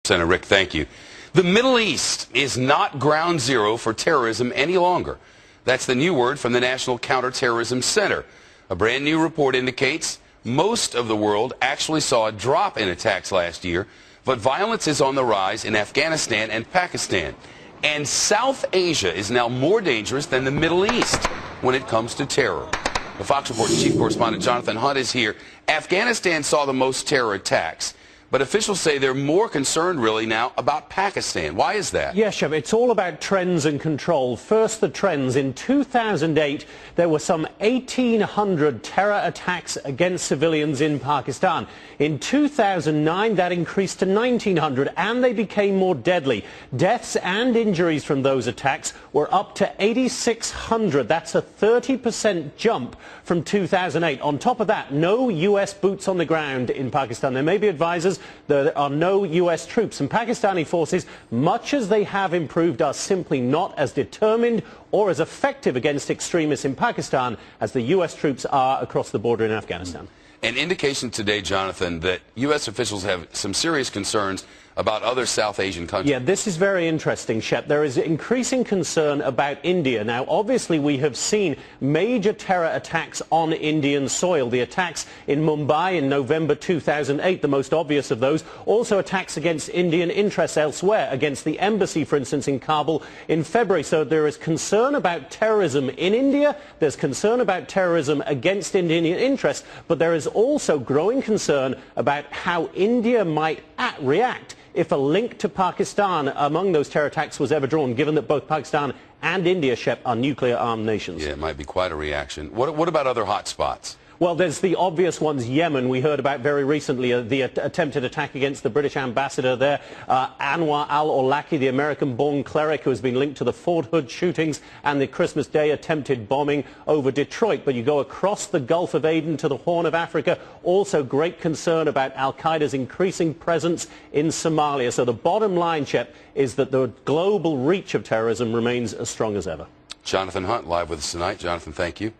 Senator Rick, thank you. The Middle East is not ground zero for terrorism any longer. That's the new word from the National Counterterrorism Center. A brand new report indicates most of the world actually saw a drop in attacks last year, but violence is on the rise in Afghanistan and Pakistan. And South Asia is now more dangerous than the Middle East when it comes to terror. The Fox Report's chief correspondent Jonathan Hunt is here. Afghanistan saw the most terror attacks, but officials say they're more concerned really now about Pakistan. Why is that? Yes, Shep, it's all about trends and control. First, the trends. In 2008, there were some 1,800 terror attacks against civilians in Pakistan. In 2009, that increased to 1,900, and they became more deadly. Deaths and injuries from those attacks were up to 8,600. That's a 30% jump from 2008. On top of that, no U.S. boots on the ground in Pakistan. There may be advisors. There are no U.S. troops, and Pakistani forces, much as they have improved, are simply not as determined or as effective against extremists in Pakistan as the U.S. troops are across the border in Afghanistan. An indication today, Jonathan, that U.S. officials have some serious concerns about other South Asian countries. Yeah, this is very interesting, Shep. There is increasing concern about India. Now, obviously, we have seen major terror attacks on Indian soil. The attacks in Mumbai in November 2008, the most obvious of those. Also attacks against Indian interests elsewhere, against the embassy, for instance, in Kabul in February. So there is concern about terrorism in India. There's concern about terrorism against Indian interests. But there is also growing concern about how India might react if a link to Pakistan among those terror attacks was ever drawn, given that both Pakistan and India, Shep, are nuclear-armed nations. Yeah, it might be quite a reaction. What about other hotspots? Well, there's the obvious ones. Yemen, we heard about very recently, the attempted attack against the British ambassador there. Anwar al-Awlaki, the American-born cleric who has been linked to the Fort Hood shootings and the Christmas Day attempted bombing over Detroit. But you go across the Gulf of Aden to the Horn of Africa, also great concern about al-Qaeda's increasing presence in Somalia. So the bottom line, Shep, is that the global reach of terrorism remains as strong as ever. Jonathan Hunt, live with us tonight. Jonathan, thank you.